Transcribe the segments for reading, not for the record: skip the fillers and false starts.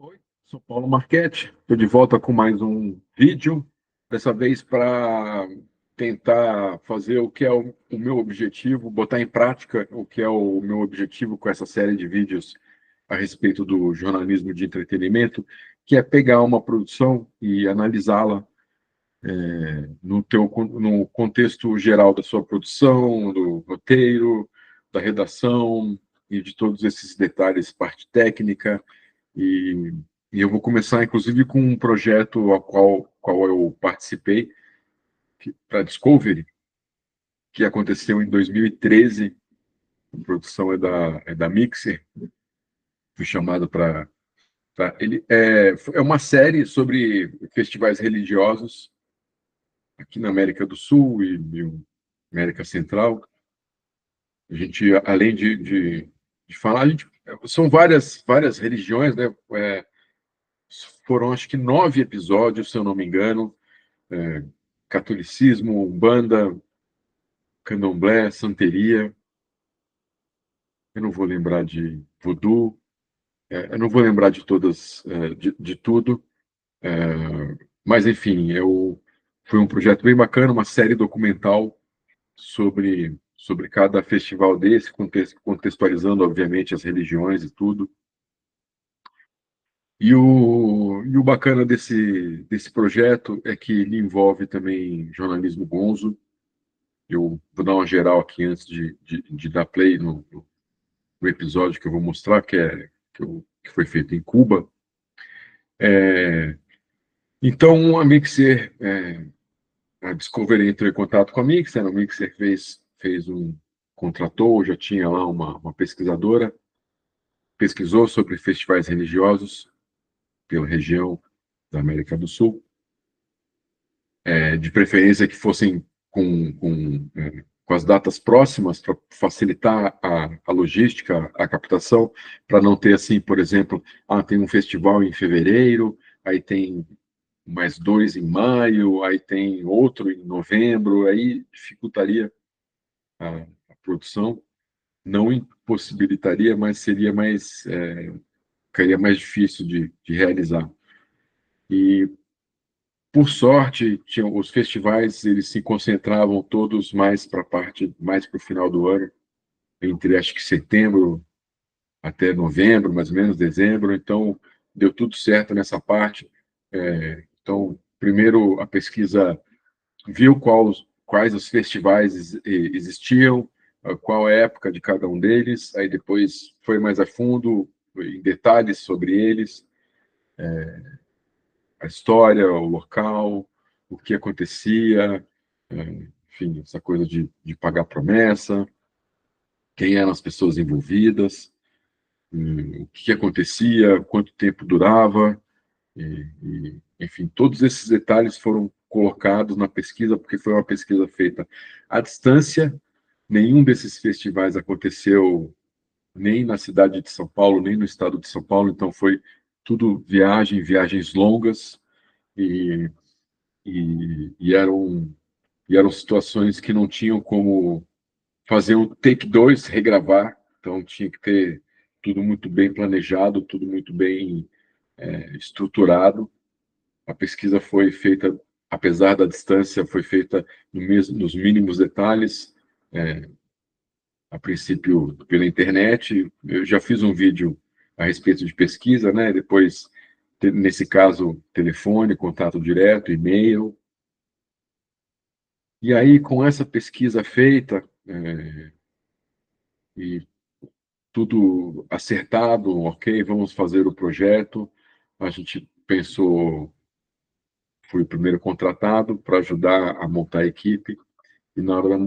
Oi, sou Paulo Marchetti, estou de volta com mais um vídeo, dessa vez para tentar fazer o que é o meu objetivo, botar em prática o que é o meu objetivo com essa série de vídeos a respeito do jornalismo de entretenimento, que é pegar uma produção e analisá-la no contexto geral da sua produção, do roteiro, da redação e de todos esses detalhes, parte técnica. E, e eu vou começar, inclusive, com um projeto ao qual eu participei, para a Discovery, que aconteceu em 2013. A produção é da Mixer. Fui chamado para. Ele é uma série sobre festivais religiosos aqui na América do Sul e América Central. A gente, além de falar, são várias religiões, né? Foram, acho que, 9 episódios, se eu não me engano. é, Catolicismo, Umbanda, Candomblé, Santeria, eu não vou lembrar de Voodoo, eu não vou lembrar de todas, de tudo, é, mas enfim, foi um projeto bem bacana, uma série documental sobre cada festival desse, contextualizando, obviamente, as religiões e tudo. E o bacana desse projeto é que ele envolve também jornalismo gonzo. Eu vou dar uma geral aqui antes de dar play no episódio que eu vou mostrar, que foi feito em Cuba. É, então, a Discovery entrou em contato com a Mixer. A Mixer contratou, já tinha lá uma pesquisadora, pesquisou sobre festivais religiosos pela região da América do Sul, de preferência que fossem com as datas próximas, para facilitar a logística, a captação, para não ter assim, por exemplo, tem um festival em fevereiro, aí tem mais dois em maio, aí tem outro em novembro, aí dificultaria a produção, não impossibilitaria, mas ficaria mais difícil de realizar. E, por sorte, os festivais, eles se concentravam todos mais para o final do ano, entre acho que setembro até novembro, mais ou menos dezembro. Então deu tudo certo nessa parte. Então, primeiro a pesquisa viu quais os festivais existiam, qual a época de cada um deles, aí depois foi mais a fundo em detalhes sobre eles, a história, o local, o que acontecia, enfim, essa coisa de pagar promessa, quem eram as pessoas envolvidas, o que acontecia, quanto tempo durava, enfim, todos esses detalhes foram colocados na pesquisa, porque foi uma pesquisa feita à distância. Nenhum desses festivais aconteceu nem na cidade de São Paulo, nem no estado de São Paulo, então foi tudo viagens longas, e, e eram situações que não tinham como fazer um take 2, regravar, então tinha que ter tudo muito bem planejado, tudo muito bem estruturado. A pesquisa foi feita, apesar da distância, foi feita nos mínimos detalhes, a princípio pela internet. Eu já fiz um vídeo a respeito de pesquisa, né? Depois, nesse caso, telefone, contato direto, e-mail. E aí, com essa pesquisa feita, e tudo acertado, ok, vamos fazer o projeto, a gente pensou, fui o primeiro contratado para ajudar a montar a equipe. E na hora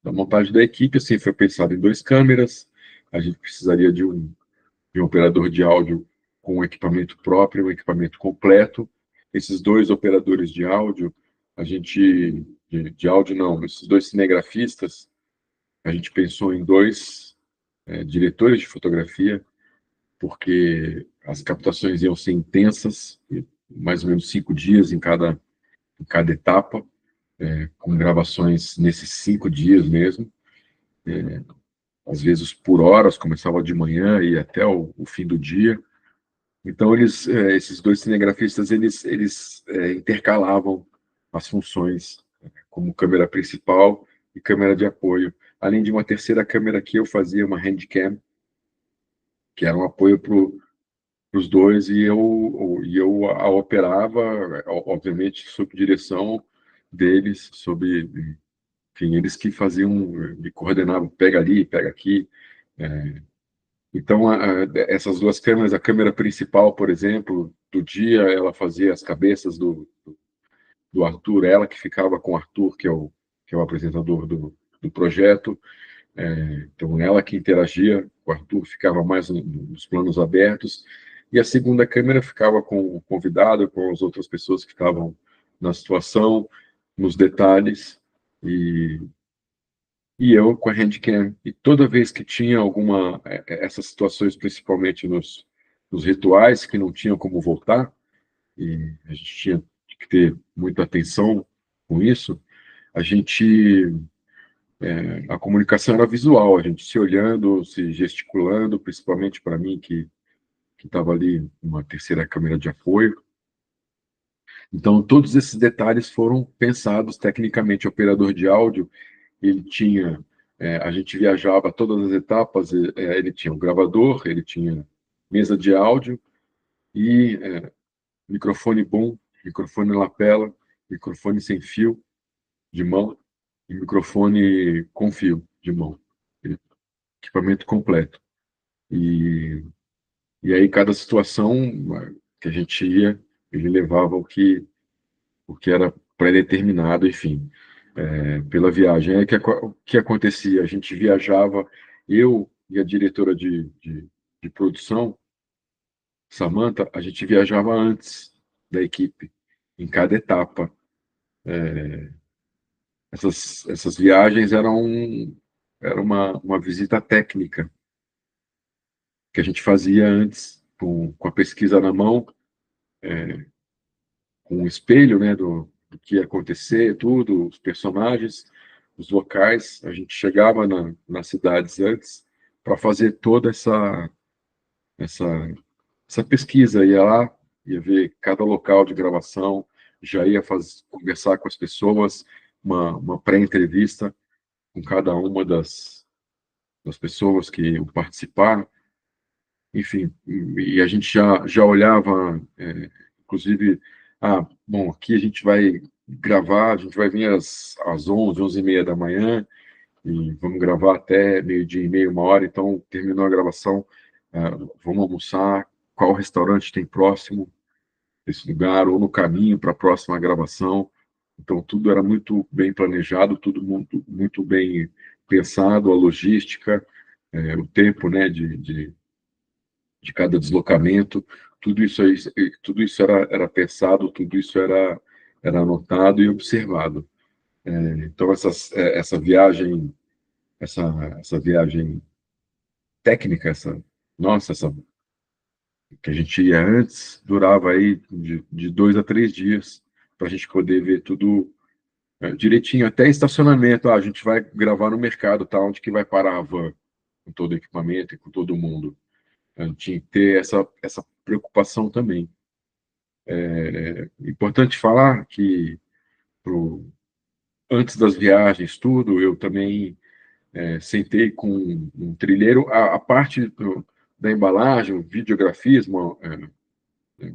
da montagem da equipe, assim, foi pensado em 2 câmeras. A gente precisaria de um operador de áudio com um equipamento próprio, um equipamento completo. Esses 2 operadores de áudio, de áudio não, esses 2 cinegrafistas, a gente pensou em 2 diretores de fotografia, porque as captações iam ser intensas, mais ou menos 5 dias em cada etapa, com gravações nesses 5 dias mesmo, às vezes por horas, começava de manhã e até o fim do dia. Então, esses dois cinegrafistas, eles intercalavam as funções como câmera principal e câmera de apoio, além de uma terceira câmera que eu fazia, uma handcam, que era um apoio para os dois, e eu a operava, obviamente, sob direção deles, enfim, eles que faziam, me coordenavam, pega ali, pega aqui. Então, essas duas câmeras, a câmera principal, por exemplo, do dia, ela fazia as cabeças do Arthur, ela que ficava com o Arthur, que é o apresentador do projeto. Então, ela que interagia, o Arthur ficava mais nos planos abertos, e a segunda câmera ficava com o convidado, com as outras pessoas que estavam na situação, nos detalhes, e eu com a handcam. E toda vez que tinha essas situações, principalmente nos rituais, que não tinham como voltar, e a gente tinha que ter muita atenção com isso, a gente, a comunicação era visual, a gente se olhando, se gesticulando, principalmente para mim, que estava ali uma terceira câmera de apoio. Então, todos esses detalhes foram pensados tecnicamente. O operador de áudio, ele tinha, a gente viajava todas as etapas, ele tinha o gravador, ele tinha mesa de áudio e microfone boom, microfone lapela, microfone sem fio de mão e microfone com fio de mão, equipamento completo. E aí cada situação que a gente ia, ele levava o que era pré-determinado, enfim, pela viagem. Aí o que acontecia? A gente viajava, eu e a diretora de produção, Samantha, a gente viajava antes da equipe, em cada etapa. Essas viagens era uma visita técnica que a gente fazia antes, com a pesquisa na mão, com um espelho, né, do que ia acontecer, tudo, os personagens, os locais. A gente chegava nas cidades antes para fazer toda essa, essa pesquisa. Ia lá, ia ver cada local de gravação, já ia conversar com as pessoas, uma pré-entrevista com cada uma das pessoas que iam participar, enfim, e a gente já olhava, inclusive, bom, aqui a gente vai gravar, a gente vai vir às 11, 11h30 da manhã, e vamos gravar até meio-dia e meio, 1 hora, então terminou a gravação, vamos almoçar, qual restaurante tem próximo desse lugar, ou no caminho para a próxima gravação. Então tudo era muito bem planejado, tudo muito bem pensado, a logística, o tempo, né, de cada deslocamento, tudo isso era pensado, tudo isso era anotado e observado. Então essa viagem técnica, essa que a gente ia antes, durava aí de 2 a 3 dias para a gente poder ver tudo direitinho, até estacionamento. A gente vai gravar no mercado, tá? Onde que vai parar a van com todo o equipamento e com todo mundo. A gente tinha que ter essa preocupação também. Importante falar que antes das viagens, tudo, eu também sentei com um trilheiro. A parte da embalagem, o videografismo,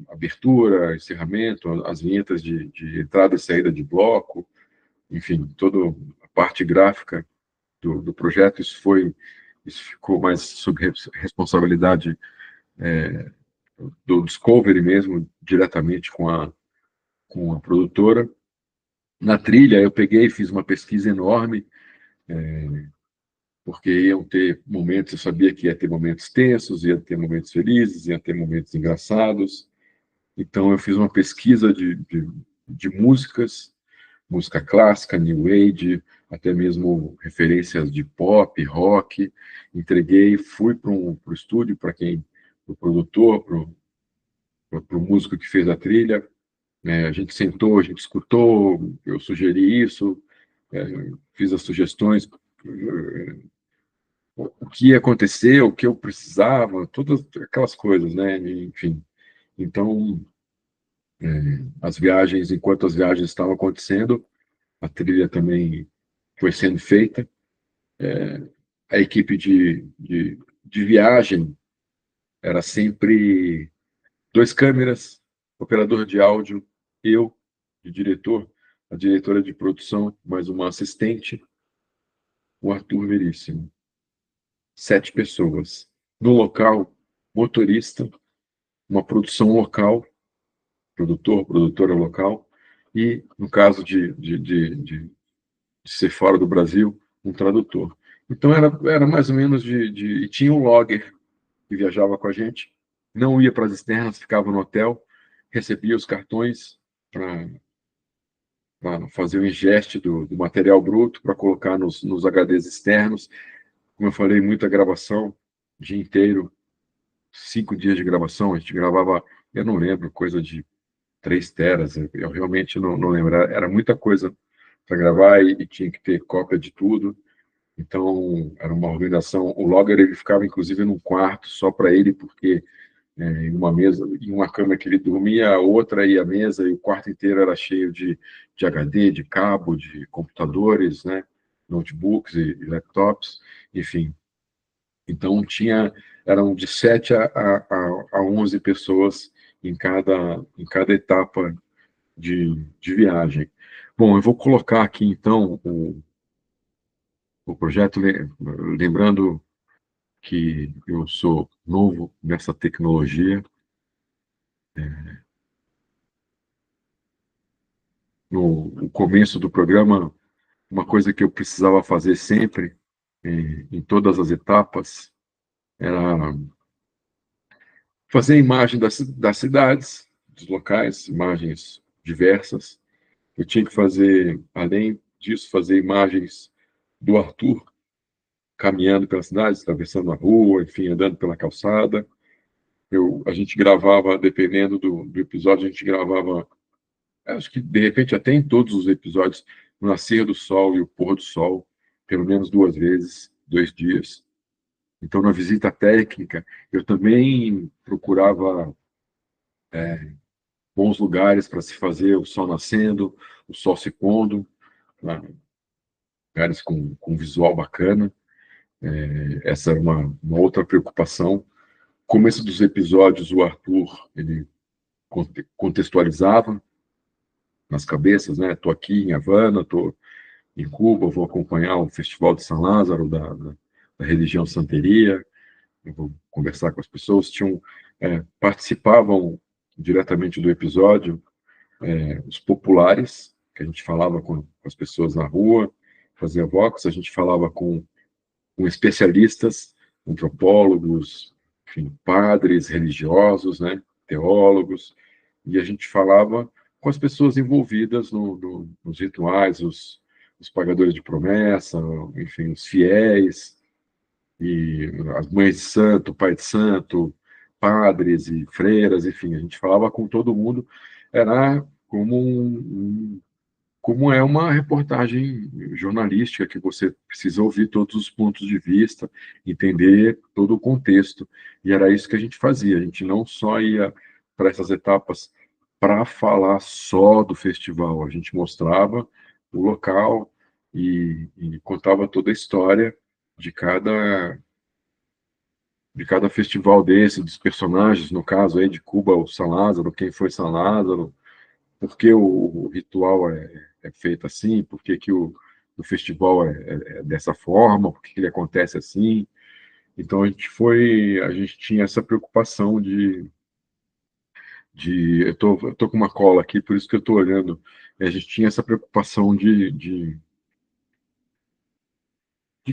abertura, encerramento, as vinhetas de entrada e saída de bloco, enfim, toda a parte gráfica do projeto, isso ficou mais sob responsabilidade do Discovery mesmo, diretamente com a produtora. Na trilha, eu peguei e fiz uma pesquisa enorme, porque iam ter momentos, eu sabia que ia ter momentos tensos, ia ter momentos felizes, ia ter momentos engraçados. Então, eu fiz uma pesquisa de músicas, música clássica, new age, até mesmo referências de pop, rock. Entreguei, fui para o estúdio, para o produtor, para o músico que fez a trilha. A gente sentou, a gente escutou, eu sugeri isso, fiz as sugestões, o que ia acontecer, o que eu precisava, todas aquelas coisas, né? Enfim. Então, as viagens, enquanto as viagens estavam acontecendo, a trilha também foi sendo feita. A equipe de viagem era sempre dois câmeras, operador de áudio, eu, de diretor, a diretora de produção, mais uma assistente, o Arthur Veríssimo. 7 pessoas. No local, motorista, uma produção local, produtor, produtora local, e, no caso de ser fora do Brasil, um tradutor. Então, era mais ou menos e tinha um logger que viajava com a gente, não ia para as externas, ficava no hotel, recebia os cartões para fazer o ingeste do material bruto, para colocar nos HDs externos. Como eu falei, muita gravação, dia inteiro, 5 dias de gravação, a gente gravava, eu não lembro, coisa de 3 teras, eu realmente não lembro, era muita coisa para gravar e tinha que ter cópia de tudo. Então, era uma organização. O logger ele ficava, inclusive, num quarto só para ele, porque em uma mesa, em uma cama que ele dormia, a outra e a mesa, e o quarto inteiro era cheio de HD, de cabo, de computadores, né, notebooks e laptops, enfim. Então, eram de 7 a 11 pessoas em cada etapa de viagem. Bom, eu vou colocar aqui, então, o projeto, lembrando que eu sou novo nessa tecnologia. No começo do programa, uma coisa que eu precisava fazer sempre, em todas as etapas, era fazer imagem das cidades, dos locais, imagens diversas. Eu tinha que fazer, além disso, fazer imagens do Arthur caminhando pelas cidades, atravessando a rua, enfim, andando pela calçada. A gente gravava, dependendo do episódio, a gente gravava, acho que de repente até em todos os episódios, o nascer do sol e o pôr do sol, pelo menos 2 vezes, 2 dias. Então, na visita técnica, eu também procurava bons lugares para se fazer o sol nascendo, o sol se pondo, né? Lugares com visual bacana. Essa era uma outra preocupação. Começo dos episódios, o Arthur ele contextualizava nas cabeças, né? Estou aqui em Havana, estou em Cuba, vou acompanhar o Festival de San Lázaro da religião Santeria, eu vou conversar com as pessoas. Participavam diretamente do episódio os populares, que a gente falava com as pessoas na rua, fazia vox, a gente falava com especialistas, antropólogos, enfim, padres religiosos, né, teólogos, e a gente falava com as pessoas envolvidas nos rituais, os pagadores de promessa, enfim, os fiéis, e as mães de santo, pai de santo, padres e freiras, enfim, a gente falava com todo mundo, era como é uma reportagem jornalística, que você precisa ouvir todos os pontos de vista, entender todo o contexto. E era isso que a gente fazia. A gente não só ia para essas etapas para falar só do festival, a gente mostrava o local e contava toda a história de cada festival desse, dos personagens, no caso aí de Cuba, o San Lázaro, quem foi San Lázaro, por que o ritual é feito assim, por que o festival é dessa forma, por que ele acontece assim. Então a gente tinha essa preocupação eu tô com uma cola aqui, por isso que eu estou olhando. A gente tinha essa preocupação de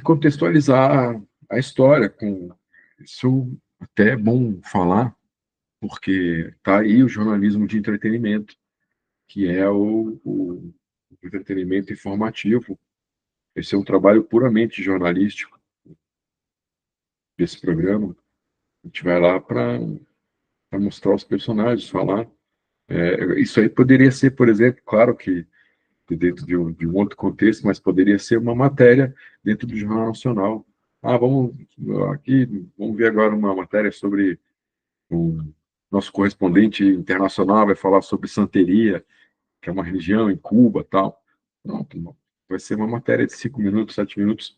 contextualizar a história com isso. Até é bom falar, porque tá aí o jornalismo de entretenimento, que é o entretenimento informativo. Esse é um trabalho puramente jornalístico desse programa. A gente vai lá para mostrar os personagens, falar. Isso aí poderia ser, por exemplo, claro que dentro de um outro contexto, mas poderia ser uma matéria dentro do Jornal Nacional. Vamos ver agora uma matéria sobre um nosso correspondente internacional vai falar sobre santeria, que é uma religião em Cuba, tal. Pronto, vai ser uma matéria de 5 minutos, 7 minutos,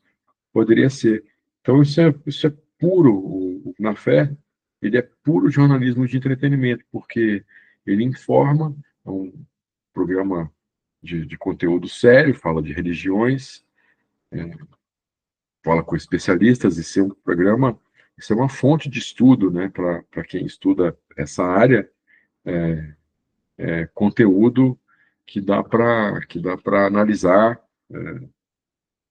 poderia ser. Então, isso é puro, Na Fé, ele é puro jornalismo de entretenimento, porque ele informa, é um programa de conteúdo sério, fala de religiões, fala com especialistas, e ser um programa, isso é uma fonte de estudo, né, para quem estuda essa área, conteúdo que dá para analisar,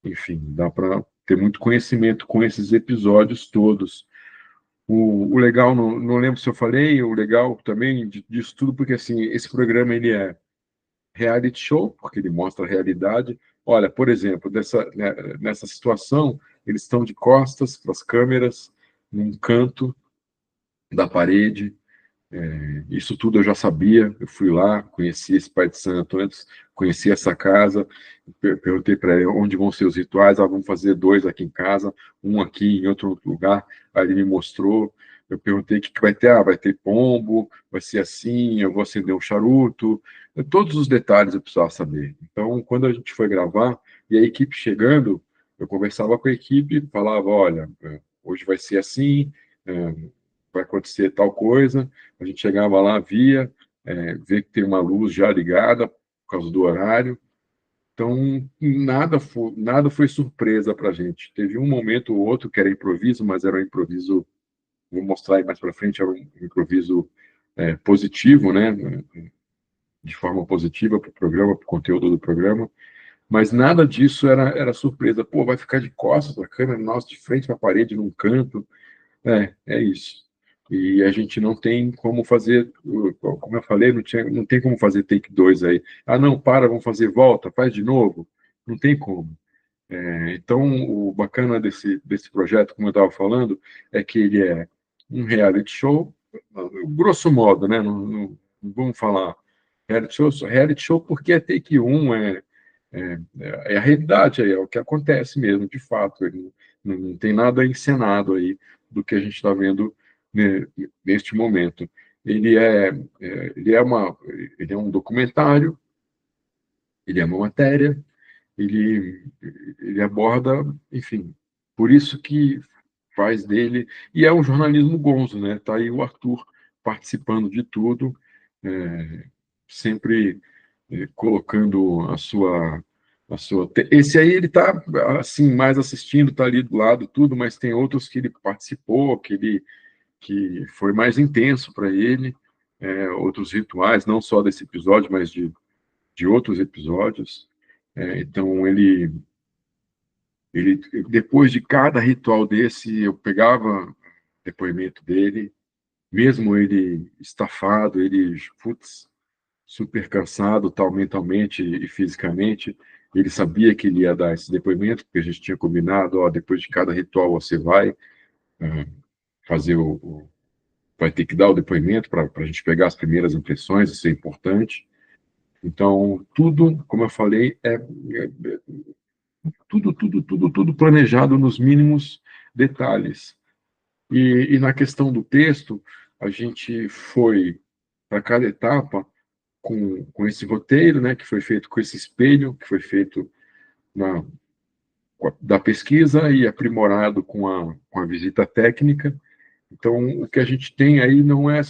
enfim, dá para ter muito conhecimento com esses episódios todos. O legal, não lembro se eu falei, o legal também disso tudo, porque assim, esse programa ele é reality show, porque ele mostra a realidade. Olha, por exemplo, nessa situação, eles estão de costas para as câmeras, num canto da parede. Isso tudo eu já sabia. Eu fui lá, conheci esse Pai de Santo antes, conheci essa casa, perguntei para ele onde vão ser os rituais. Ah, vamos fazer 2 aqui em casa, um aqui em outro lugar. Aí ele me mostrou. Eu perguntei o que vai ter. Ah, vai ter pombo, vai ser assim, eu vou acender um charuto. Todos os detalhes eu precisava saber. Então, quando a gente foi gravar, e a equipe chegando, eu conversava com a equipe, falava: olha, hoje vai ser assim, vai acontecer tal coisa. A gente chegava lá, vê que tem uma luz já ligada por causa do horário. Então, nada foi surpresa para a gente. Teve um momento ou outro que era improviso, mas era um improviso, vou mostrar aí mais para frente, era um improviso positivo, né? De forma positiva para o programa, para o conteúdo do programa. Mas nada disso era surpresa. Pô, vai ficar de costas a câmera, nossa, de frente para a parede, num canto. É isso. E a gente não tem como fazer, como eu falei, não tem como fazer take 2 aí. Ah, não, vamos fazer volta, faz de novo. Não tem como. Então, o bacana desse projeto, como eu estava falando, é que ele é um reality show, grosso modo, né? Não vamos falar reality show porque é take 1, é a realidade, é o que acontece mesmo, de fato. Ele não tem nada encenado aí do que a gente está vendo neste momento. Ele é, ele é ele é um documentário, ele é uma matéria, ele, ele aborda, enfim, por isso que faz dele, e é um jornalismo gonzo, né? Tá aí o Arthur participando de tudo, é, sempre colocando a sua. Esse aí ele tá assim mais assistindo, tá ali do lado tudo, mas tem outros que ele participou, que foi mais intenso para ele, outros rituais, não só desse episódio, mas de outros episódios. Então ele, depois de cada ritual desse, eu pegava depoimento dele, mesmo ele estafado, ele, putz, super cansado, tal, mentalmente e fisicamente. Ele sabia que ele ia dar esse depoimento, porque a gente tinha combinado, ó, depois de cada ritual você vai fazer vai ter que dar o depoimento para a gente pegar as primeiras impressões, isso é importante. Então, tudo, como eu falei, tudo planejado nos mínimos detalhes. E na questão do texto, a gente foi para cada etapa com esse roteiro, né, que foi feito com esse espelho, que foi feito na, da pesquisa e aprimorado com a visita técnica. Então, o que a gente tem aí não é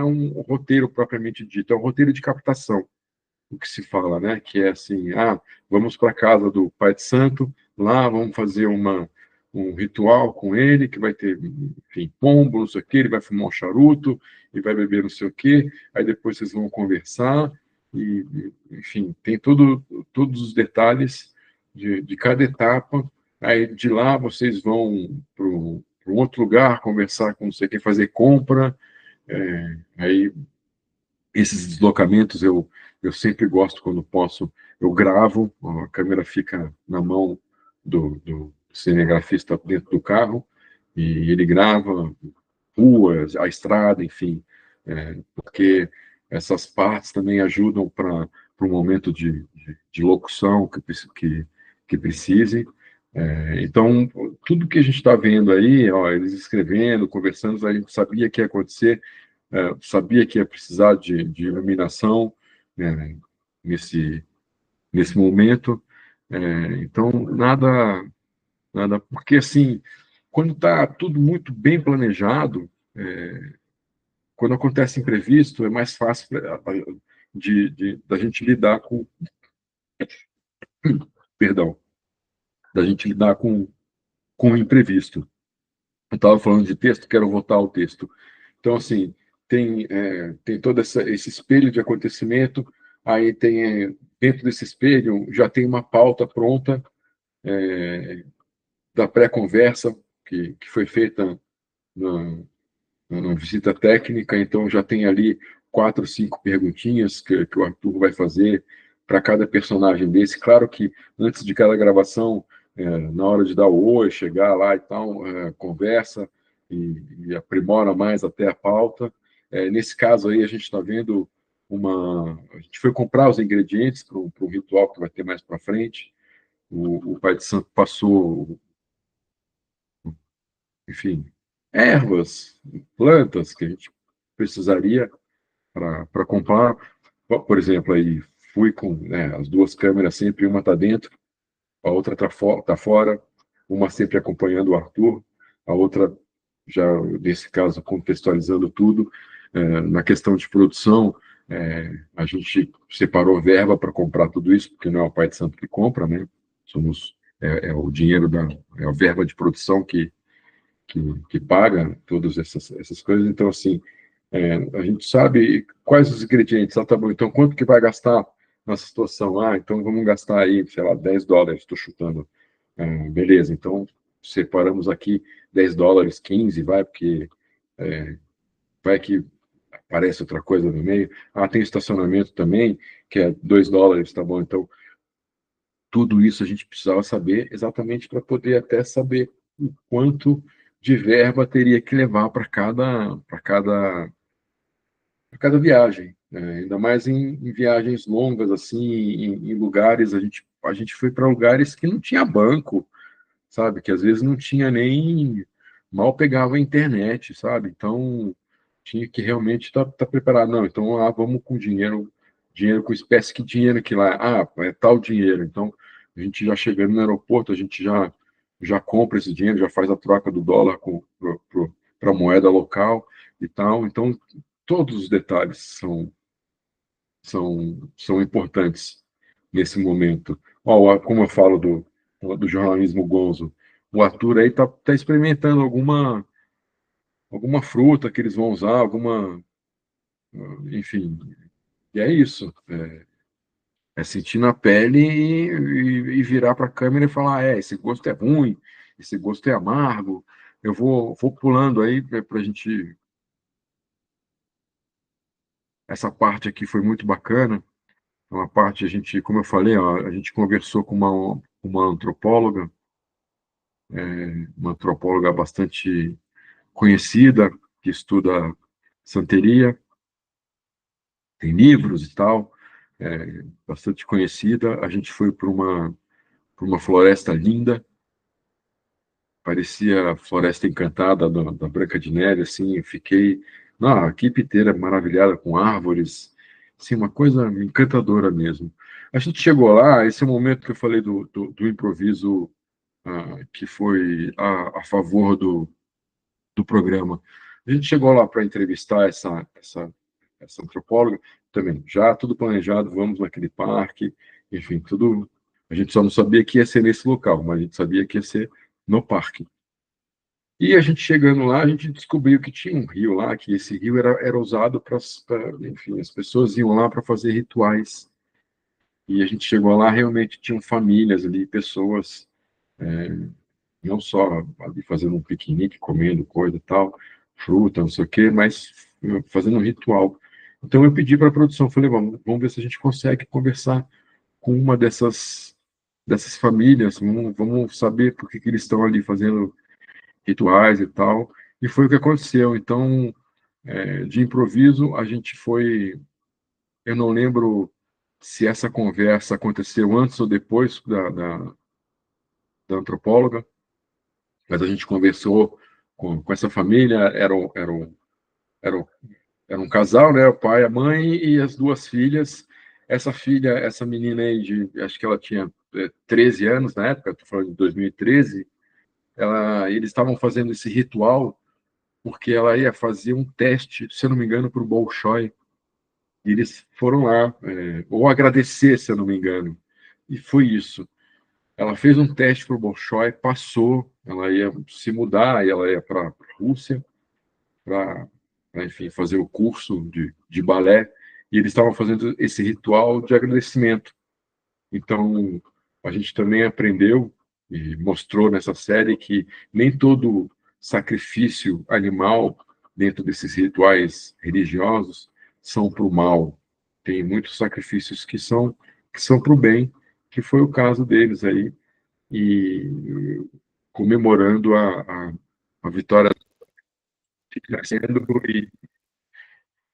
um roteiro propriamente dito, é um roteiro de captação, o que se fala, né? Que é assim, vamos para a casa do Pai de Santo, lá vamos fazer um ritual com ele, que vai ter, enfim, pombo, não sei o quê, ele vai fumar um charuto, e vai beber não sei o quê, aí depois vocês vão conversar, enfim, tem todos os detalhes de cada etapa, aí de lá vocês vão para um outro lugar, conversar com não sei o quê, fazer compra, aí esses deslocamentos eu sempre gosto quando posso, eu gravo, a câmera fica na mão do cinegrafista dentro do carro, e ele grava ruas, a estrada, enfim, porque essas partes também ajudam para um momento de locução que precise. Então, tudo que a gente está vendo aí, ó, eles escrevendo, conversando, a gente sabia que ia acontecer. sabia que ia precisar de iluminação, né, nesse momento. Então, nada, porque assim, quando está tudo muito bem planejado, quando acontece imprevisto, é mais fácil da gente lidar com, perdão, da gente lidar com o imprevisto. Eu estava falando de texto, quero voltar ao texto. Então, assim, tem todo esse espelho de acontecimento, aí dentro desse espelho, já tem uma pauta pronta, da pré-conversa, que foi feita na, na visita técnica, então já tem ali 4, 5 perguntinhas que o Arthur vai fazer para cada personagem desse. Claro que antes de cada gravação, na hora de dar o oi, chegar lá e tal, conversa e aprimora mais até a pauta. Nesse caso aí, a gente está vendo a gente foi comprar os ingredientes para o ritual que vai ter mais para frente. O Pai de Santo passou, enfim, ervas, plantas que a gente precisaria para comprar. Por exemplo, aí fui com, né, as duas câmeras sempre, uma está dentro, a outra tá fora, uma sempre acompanhando o Arthur, a outra já, nesse caso, contextualizando tudo. Na questão de produção, a gente separou verba para comprar tudo isso, porque não é o Pai de Santo que compra, né? É o dinheiro é a verba de produção que paga todas essas coisas. Então, assim, a gente sabe quais os ingredientes. Ah, tá bom, então quanto que vai gastar nessa situação? Ah, então vamos gastar aí, sei lá, US$ 10, estou chutando. Beleza, então separamos aqui US$ 10, 15, vai, porque vai que aparece outra coisa no meio. Ah, tem estacionamento também, que é US$ 2, tá bom, então tudo isso a gente precisava saber exatamente para poder até saber o quanto de verba teria que levar para cada viagem, né? Ainda mais em viagens longas, assim, em lugares, a gente foi para lugares que não tinha banco, sabe? Que às vezes não tinha nem, mal pegava a internet, sabe? Então, tinha que realmente estar preparado. Não, então, vamos com dinheiro com espécie, que dinheiro que lá, é tal dinheiro. Então, a gente já chegando no aeroporto, a gente já compra esse dinheiro, já faz a troca do dólar para a moeda local e tal. Então, todos os detalhes são importantes nesse momento. Ó, como eu falo do jornalismo gonzo, o Arthur aí tá experimentando alguma fruta que eles vão usar, enfim, e é isso. É sentir na pele e virar para a câmera e falar, esse gosto é ruim, esse gosto é amargo. Eu vou pulando aí para a gente. Essa parte aqui foi muito bacana. Uma parte, como eu falei, ó, a gente conversou com uma antropóloga bastante conhecida, que estuda santeria, tem livros e tal, bastante conhecida. A gente foi para uma floresta linda, parecia a Floresta Encantada da Branca de Neve, assim, eu fiquei, não, a equipe inteira maravilhada com árvores, assim, uma coisa encantadora mesmo. A gente chegou lá, esse é o momento que eu falei do improviso, que foi a favor do programa. A gente chegou lá para entrevistar essa antropóloga, também, já tudo planejado, vamos naquele parque, enfim, tudo. A gente só não sabia que ia ser nesse local, mas a gente sabia que ia ser no parque. E a gente chegando lá, a gente descobriu que tinha um rio lá, que esse rio era usado enfim, as pessoas iam lá para fazer rituais. E a gente chegou lá, realmente tinham famílias ali, pessoas, não só ali fazendo um piquenique, comendo coisa e tal, fruta, não sei o quê, mas fazendo um ritual. Então eu pedi para a produção, falei, vamos ver se a gente consegue conversar com uma dessas famílias, vamos saber por que eles estão ali fazendo rituais e tal. E foi o que aconteceu. Então, de improviso, a gente foi. Eu não lembro se essa conversa aconteceu antes ou depois da antropóloga, mas a gente conversou com essa família. Eram era um casal, né? O pai, a mãe e as duas filhas. Essa filha, essa menina aí, acho que ela tinha 13 anos na época, estou falando de 2013, eles estavam fazendo esse ritual porque ela ia fazer um teste, se eu não me engano, para o Bolshoi. E eles foram lá, ou agradecer, se eu não me engano. E foi isso. Ela fez um teste para o Bolshoi, passou, ela ia se mudar, e ela ia para a Rússia, para, enfim, fazer o curso de balé, e eles estavam fazendo esse ritual de agradecimento. Então, a gente também aprendeu e mostrou nessa série que nem todo sacrifício animal dentro desses rituais religiosos são para o mal. Tem muitos sacrifícios que são para o bem, que foi o caso deles aí, e comemorando a vitória sendo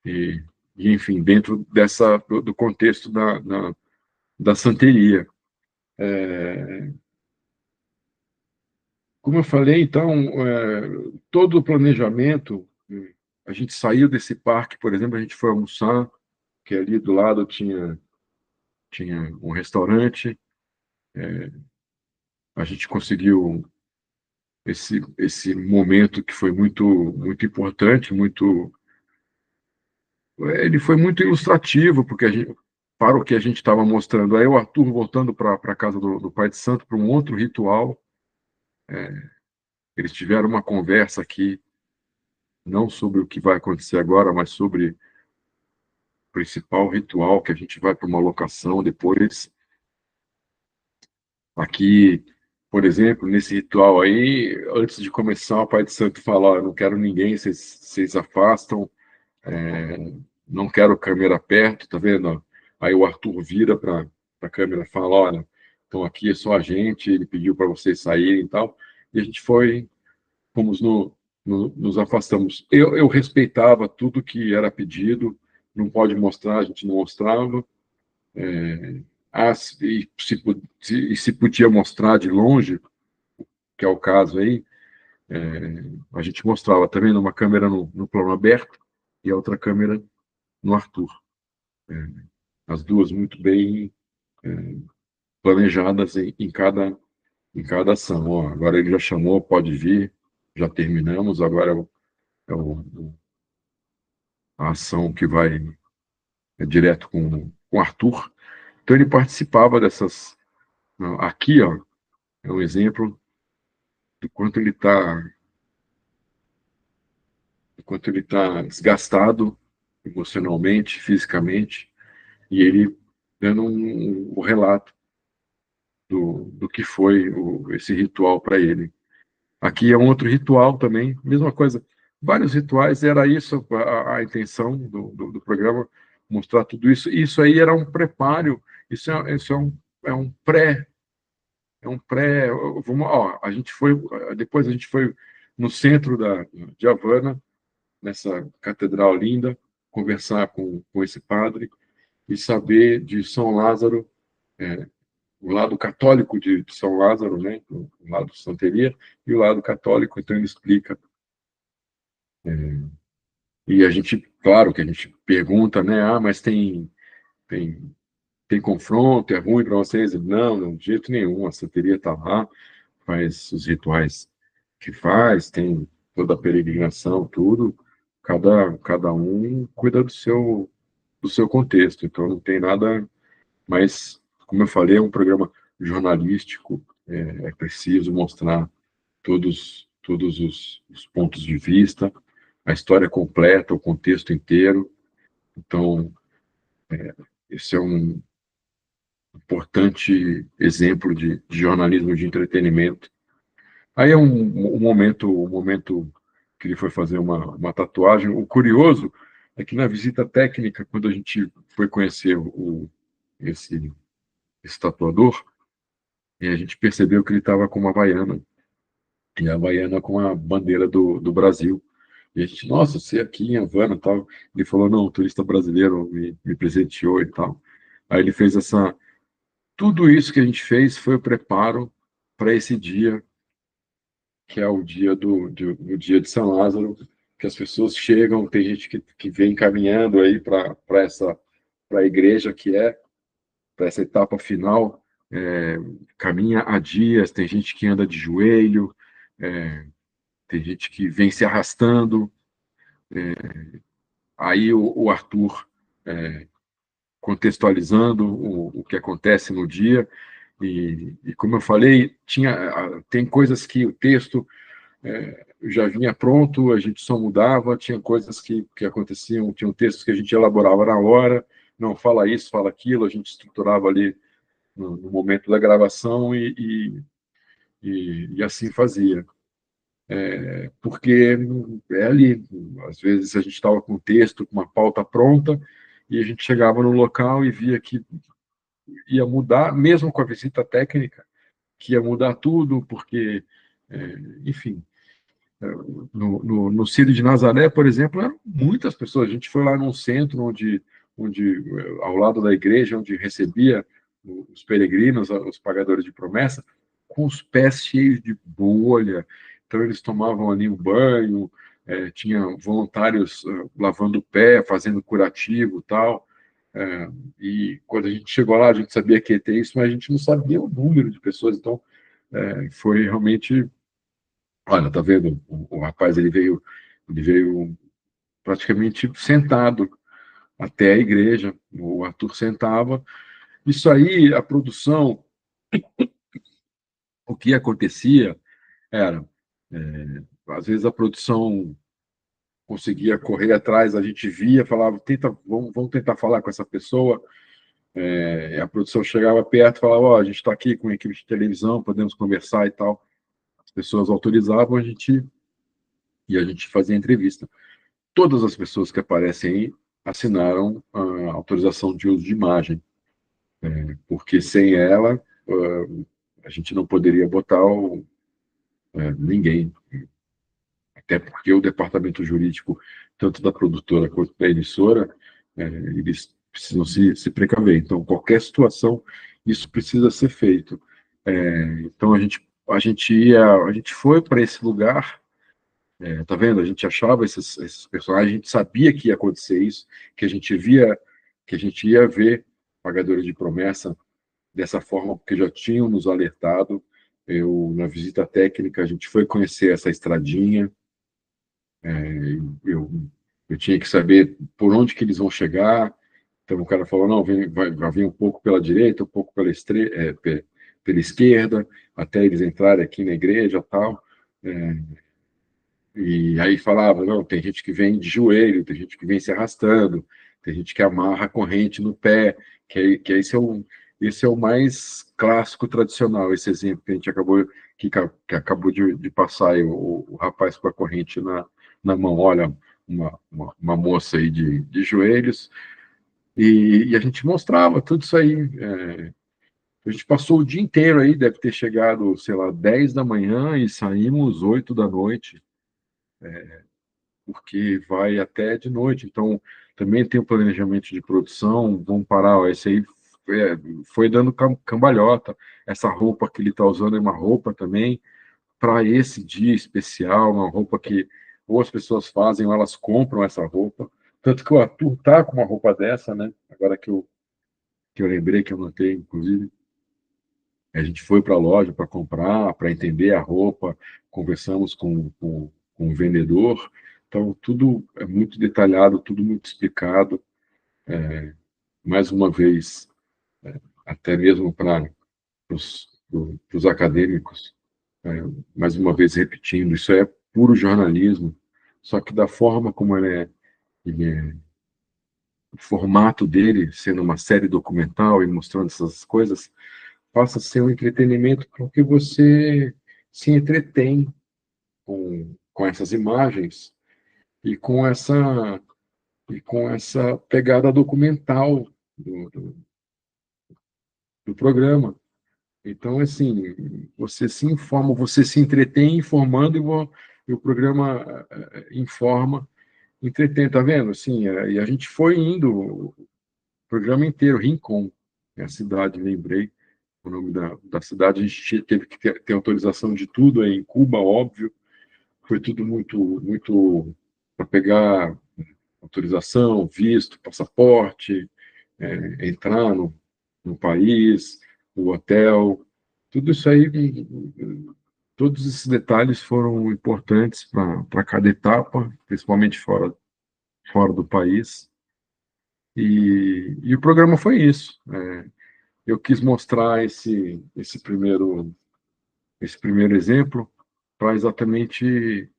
e, enfim, dentro do contexto da santeria. Como eu falei, então, todo o planejamento, a gente saiu desse parque, por exemplo, a gente foi almoçar, que ali do lado tinha um restaurante, a gente conseguiu esse momento que foi muito, muito importante, ele foi muito ilustrativo, porque para o que a gente estava mostrando. Aí o Arthur voltando para a casa do Pai de Santo para um outro ritual, eles tiveram uma conversa aqui, não sobre o que vai acontecer agora, mas sobre o principal ritual, que a gente vai para uma locação depois. Aqui, por exemplo, nesse ritual aí, antes de começar, o Pai de Santo fala: "Ó, eu não quero ninguém, vocês afastam, é, não quero câmera perto", tá vendo? Aí o Arthur vira para a câmera e fala: "Olha, então aqui é só a gente, ele pediu para vocês saírem e tal", e a gente fomos nos afastamos. Eu respeitava tudo que era pedido, não pode mostrar, a gente não mostrava, se podia mostrar de longe, que é o caso aí, a gente mostrava também numa câmera no plano aberto e a outra câmera no Arthur. As duas muito bem planejadas em cada ação. Ó, agora ele já chamou, pode vir, já terminamos, agora é a ação que vai direto com o Arthur. Então ele participava dessas. Aqui, ó, é um exemplo do quanto ele tá desgastado emocionalmente, fisicamente, e ele dando o relato do que foi esse ritual para ele. Aqui é um outro ritual também, mesma coisa. Vários rituais, era isso a intenção do programa, mostrar tudo isso. Isso aí era um preparo, isso é um pré, é um pré. Ó, depois a gente foi no centro de Havana, nessa catedral linda, conversar com esse padre e saber de São Lázaro, o lado católico de São Lázaro, né, o lado de Santeria, e o lado católico, então ele explica. E a gente, claro que a gente pergunta, né, mas tem, tem confronto, é ruim para vocês? Não, não, de jeito nenhum, a Santeria está lá, faz os rituais que faz, tem toda a peregrinação, tudo, cada um cuida do seu contexto, então não tem nada. Mas, como eu falei, é um programa jornalístico, é preciso mostrar todos os pontos de vista, a história completa, o contexto inteiro. Então, esse é um importante exemplo de jornalismo de entretenimento. Aí é um momento que ele foi fazer uma tatuagem. O curioso é que na visita técnica, quando a gente foi conhecer esse tatuador, e a gente percebeu que ele estava com uma havaiana, e a havaiana com a bandeira do Brasil. E a gente, nossa, você aqui em Havana e tal. Ele falou, não, o turista brasileiro me presenteou e tal. Aí ele fez essa. Tudo isso que a gente fez foi o preparo para esse dia, que é o dia o dia de São Lázaro, que as pessoas chegam, tem gente que vem caminhando aí para a igreja, que é para essa etapa final, caminha há dias, tem gente que anda de joelho, é, tem gente que vem se arrastando. Aí o Arthur, contextualizando o que acontece no dia, e como eu falei, tem coisas que o texto já vinha pronto, a gente só mudava, tinha coisas que aconteciam, tinham textos que a gente elaborava na hora, não fala isso, fala aquilo, a gente estruturava ali no momento da gravação e assim fazia. Porque é ali, às vezes a gente estava com o texto, com uma pauta pronta, e a gente chegava no local e via que ia mudar, mesmo com a visita técnica, que ia mudar tudo, porque, enfim, no Círio de Nazaré, por exemplo, eram muitas pessoas. A gente foi lá num centro onde ao lado da igreja, onde recebia os peregrinos, os pagadores de promessa, com os pés cheios de bolha. Então, eles tomavam ali um banho, tinha voluntários lavando o pé, fazendo curativo e tal. E quando a gente chegou lá, a gente sabia que ia ter isso, mas a gente não sabia o número de pessoas. Então, foi realmente. Olha, tá vendo? O rapaz ele veio praticamente sentado até a igreja. O Arthur sentava. Isso aí, a produção, o que acontecia era, às vezes a produção conseguia correr atrás, a gente via, falava, vamos tentar falar com essa pessoa. A produção chegava perto, falava, ó, a gente está aqui com a equipe de televisão, podemos conversar e tal. As pessoas autorizavam e a gente fazia entrevista. Todas as pessoas que aparecem aí assinaram a autorização de uso de imagem, porque sem ela a gente não poderia botar ninguém, até porque o departamento jurídico, tanto da produtora quanto da emissora, eles precisam se precaver. Então, qualquer situação, isso precisa ser feito. Então, a gente foi para esse lugar. Tá vendo? A gente achava esses personagens, a gente sabia que ia acontecer isso, que a gente ia ver Pagadores de Promessa dessa forma, porque já tinham nos alertado. Na visita técnica, a gente foi conhecer essa estradinha. Eu tinha que saber por onde que eles vão chegar. Então o cara falou, não, vai vir um pouco pela direita, um pouco pela esquerda, até eles entrarem aqui na igreja, tal. É, E aí falava, não, tem gente que vem de joelho, tem gente que vem se arrastando, tem gente que amarra a corrente no pé, esse é o mais clássico, tradicional, esse exemplo que a gente que acabou de passar aí, o rapaz com a corrente na mão, olha, uma moça aí de joelhos, e a gente mostrava tudo isso aí. A gente passou o dia inteiro aí, deve ter chegado, sei lá, 10 da manhã e saímos 8 da noite, porque vai até de noite. Então, também tem o planejamento de produção. Vamos parar, ó, esse aí foi dando cambalhota. Essa roupa que ele está usando é uma roupa também para esse dia especial, uma roupa que ou as pessoas fazem ou elas compram essa roupa. Tanto que o Arthur tá com uma roupa dessa, né? Agora que eu lembrei, que eu notei, inclusive. A gente foi para a loja para comprar, para entender a roupa, conversamos com o vendedor. Então, tudo é muito detalhado, tudo muito explicado. Mais uma vez, até mesmo para os acadêmicos, mais uma vez repetindo, isso é puro jornalismo, só que da forma como o formato dele, sendo uma série documental e mostrando essas coisas, passa a ser um entretenimento porque você se entretém com essas imagens e com essa pegada documental do programa. Então, assim, você se informa, você se entretém informando e o programa informa, entretém, tá vendo? Assim, e a gente foi indo o programa inteiro, Rincon, é a cidade, lembrei o nome da cidade, a gente teve que ter autorização de tudo, em Cuba, óbvio, foi tudo muito, muito. para pegar autorização, visto, passaporte, entrar no país, o hotel, tudo isso aí, todos esses detalhes foram importantes para cada etapa, principalmente fora do país. E o programa foi isso. Eu quis mostrar esse primeiro exemplo para exatamente,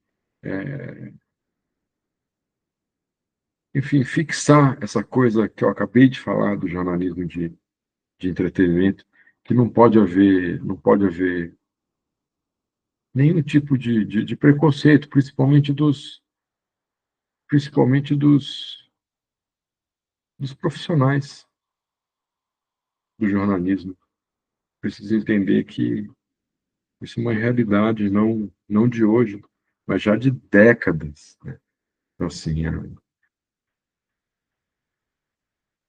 enfim, fixar essa coisa que eu acabei de falar do jornalismo de entretenimento, que não pode haver nenhum tipo de preconceito, principalmente dos profissionais do jornalismo. Precisa entender que isso é uma realidade não de hoje, mas já de décadas, né? Então, assim, é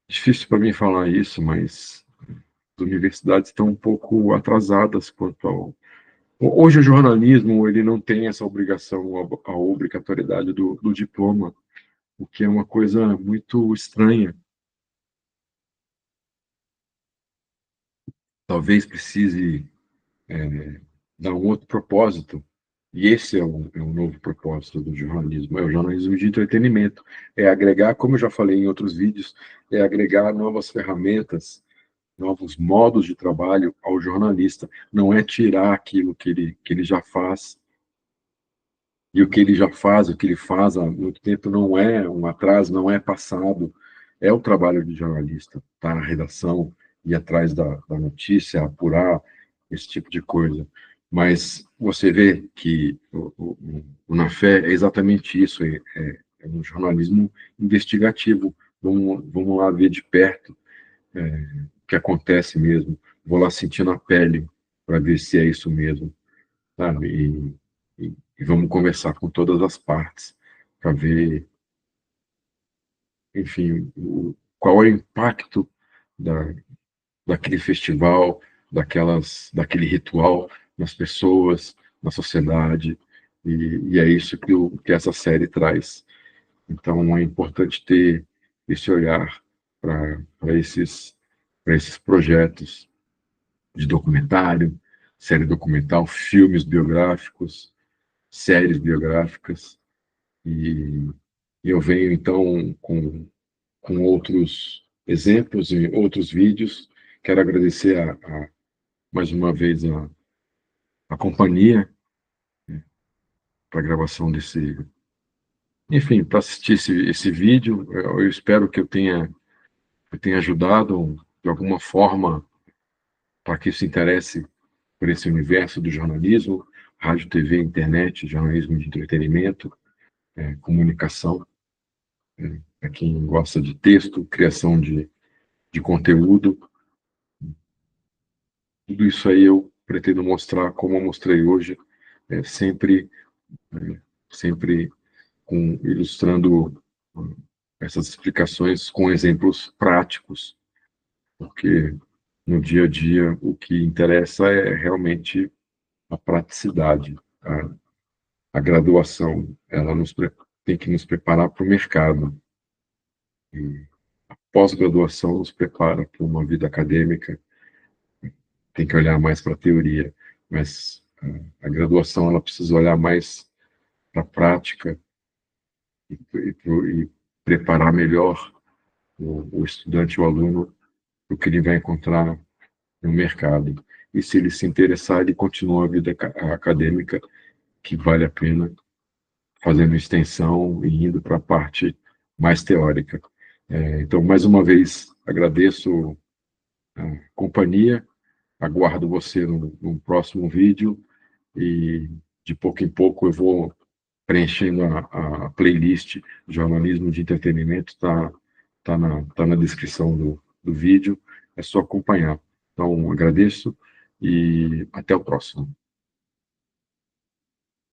difícil para mim falar isso, mas as universidades estão um pouco atrasadas quanto ao... Hoje o jornalismo ele não tem essa obrigação, a obrigatoriedade do diploma, o que é uma coisa muito estranha. Talvez precise dar um outro propósito, e esse é um novo propósito do jornalismo, é o jornalismo de entretenimento, é agregar, como eu já falei em outros vídeos, é agregar novas ferramentas, novos modos de trabalho ao jornalista, não é tirar aquilo que ele já faz. E o que ele já faz, o que ele faz há muito tempo, não é um atraso, não é passado, é o trabalho de jornalista, estar na redação, ir atrás da notícia, apurar esse tipo de coisa. Mas você vê que o Na Fé é exatamente isso, é um jornalismo investigativo. Vamos lá ver de perto o que acontece mesmo, vou lá sentir na pele para ver se é isso mesmo, sabe? E vamos conversar com todas as partes para ver, enfim, qual é o impacto da, daquele festival, daquele ritual nas pessoas, na sociedade, e é isso que essa série traz. Então é importante ter esse olhar para esses projetos de documentário, série documental, filmes biográficos, séries biográficas, e eu venho então com outros exemplos e outros vídeos. Quero agradecer mais uma vez a companhia para a gravação enfim, para assistir esse vídeo. Eu espero que eu tenha ajudado de alguma forma para que se interesse por esse universo do jornalismo, rádio, TV, internet, jornalismo de entretenimento, comunicação, para quem gosta de texto, criação de conteúdo. Tudo isso aí eu pretendo mostrar, como eu mostrei hoje, sempre, é, sempre ilustrando essas explicações com exemplos práticos, porque no dia a dia o que interessa é realmente a praticidade. A graduação, ela tem que nos preparar para o mercado. E a pós-graduação nos prepara para uma vida acadêmica, tem que olhar mais para a teoria, mas a graduação ela precisa olhar mais para a prática e preparar melhor o estudante, o aluno, para o que ele vai encontrar no mercado. E se ele se interessar, ele continua a vida acadêmica, que vale a pena, fazendo extensão e indo para a parte mais teórica. Então, mais uma vez, agradeço a companhia, aguardo você no próximo vídeo e de pouco em pouco eu vou preenchendo a playlist Jornalismo de Entretenimento, tá na descrição do vídeo, é só acompanhar. Então, agradeço e até o próximo.